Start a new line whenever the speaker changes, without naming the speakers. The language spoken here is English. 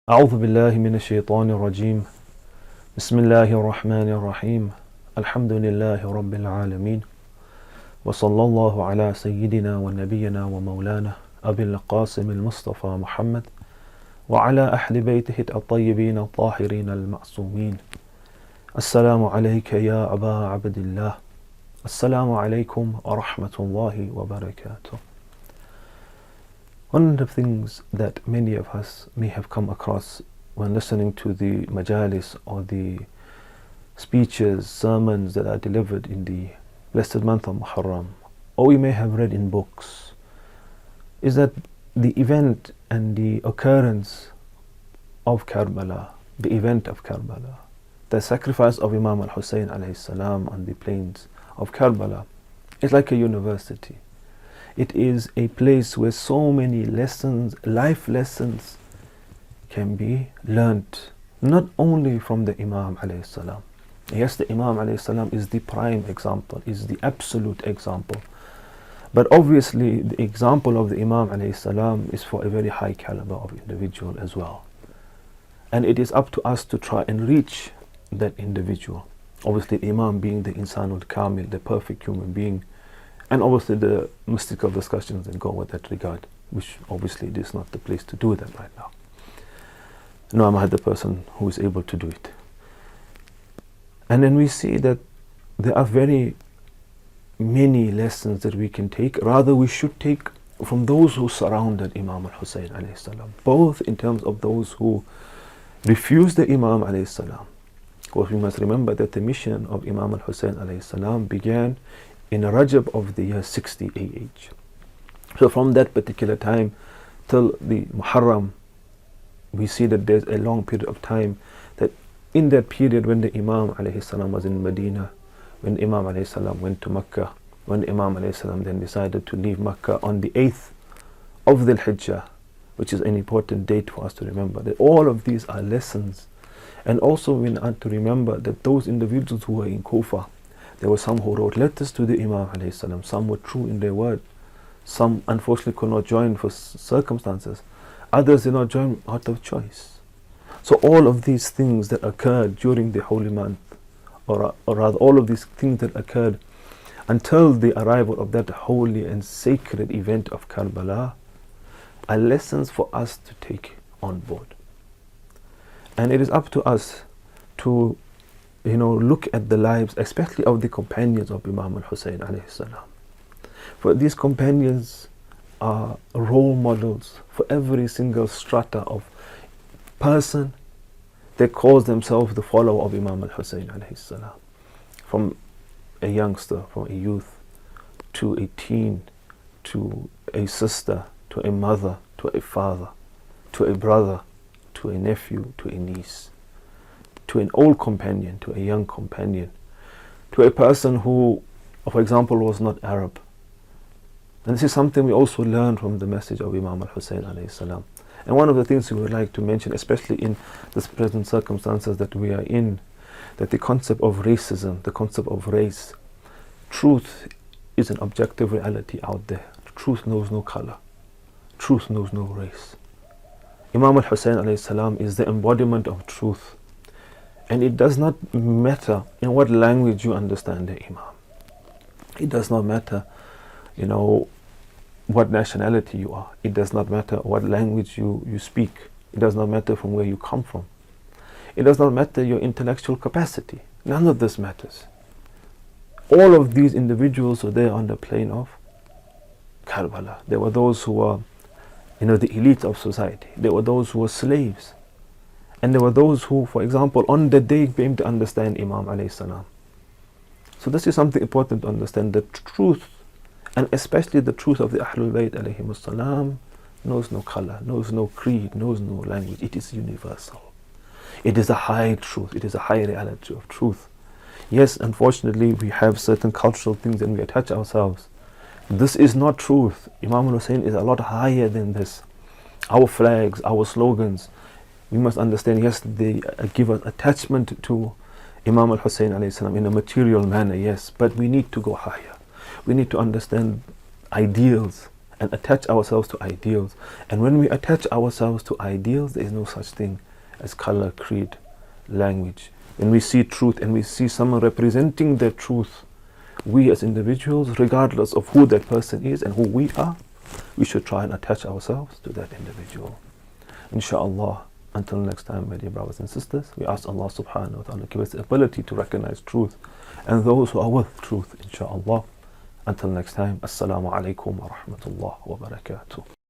أعوذ بالله من الشيطان الرجيم بسم الله الرحمن الرحيم الحمد لله رب العالمين وصلى الله على سيدنا ونبينا ومولانا أبي القاسم المصطفى محمد وعلى أهل بيته الطيبين الطاهرين المعصومين. السلام عليك يا أبا عبد الله. السلام عليكم ورحمة الله وبركاته. One of the things that many of us may have come across when listening to the majalis or the speeches, sermons that are delivered in the blessed month of Muharram, or we may have read in books, is that the event and the occurrence of Karbala, the event of Karbala, the sacrifice of Imam al-Hussein alayhi salam on the plains of Karbala, is like a university. It is a place where so many lessons, life lessons, can be learnt, not only from the Imam alayhi salam. Yes, the Imam alayhi salam is the prime example, is the absolute example. But obviously the example of the Imam alayhi salam is for a very high caliber of individual as well. And it is up to us to try and reach that individual. Obviously the Imam being the Insanul Kamil, the perfect human being, and obviously the mystical discussions that go with that regard, which obviously it is not the place to do that right now. No, I'm the person who is able to do it. And then we see that there are very many lessons that we can take, rather we should take from those who surrounded Imam al-Hussein alayhi salam, both in terms of those who refused the Imam alayhi salam. Of course, we must remember that the mission of Imam al-Hussein alayhi salam began in Rajab of the year 60 AH. So from that particular time till the Muharram, we see that there's a long period of time, that in that period when the Imam alayhi salam was in Medina, when Imam alayhi salam went to Mecca, when Imam alayhi salam then decided to leave Mecca on the 8th of Dhul Hijjah, which is an important date for us to remember, that all of these are lessons. And also we are to remember that those individuals who were in Kufa, there were some who wrote letters to the Imam alayhi salam. Some were true in their word. Some unfortunately could not join for circumstances. Others did not join out of choice. So all of these things that occurred during the holy month, or rather all of these things that occurred until the arrival of that holy and sacred event of Karbala, are lessons for us to take on board. And it is up to us to look at the lives, especially of the companions of Imam al-Hussein alayhi salam. For these companions are role models for every single strata of person that calls themselves the follower of Imam al-Hussein alayhi salam. From a youngster, from a youth, to a teen, to a sister, to a mother, to a father, to a brother, to a nephew, to a niece, to an old companion, to a young companion, to a person who, for example, was not Arab. And this is something we also learn from the message of Imam al-Hussein alayhi salam. And one of the things we would like to mention, especially in this present circumstances that we are in, that the concept of racism, the concept of race, truth is an objective reality out there. Truth knows no color. Truth knows no race. Imam al-Hussein alayhi salam is the embodiment of truth. And it does not matter in what language you understand the Imam. It does not matter, what nationality you are. It does not matter what language you speak. It does not matter from where you come from. It does not matter your intellectual capacity. None of this matters. All of these individuals were there on the plain of Karbala. There were those who were, the elite of society. There were those who were slaves. And there were those who, for example, on the day came to understand Imam alayhi salam. So this is something important to understand. The truth, and especially the truth of the Ahlul Bayt alayhimus salam, knows no color, knows no creed, knows no language. It is universal. It is a high truth. It is a high reality of truth. Yes, unfortunately, we have certain cultural things and we attach ourselves. This is not truth. Imam al-Hussein is a lot higher than this. Our flags, our slogans, we must understand, yes, they give us attachment to Imam al-Hussein alayhi salam in a material manner, yes, but we need to go higher. We need to understand ideals and attach ourselves to ideals. And when we attach ourselves to ideals, there is no such thing as color, creed, language. When we see truth and we see someone representing the truth, we as individuals, regardless of who that person is and who we are, we should try and attach ourselves to that individual. Insha'Allah, until next time, my dear brothers and sisters, we ask Allah subhanahu wa ta'ala to give us the ability to recognize truth and those who are with truth, insha'Allah. Until next time, Assalamu alaikum wa rahmatullah wa barakatuh.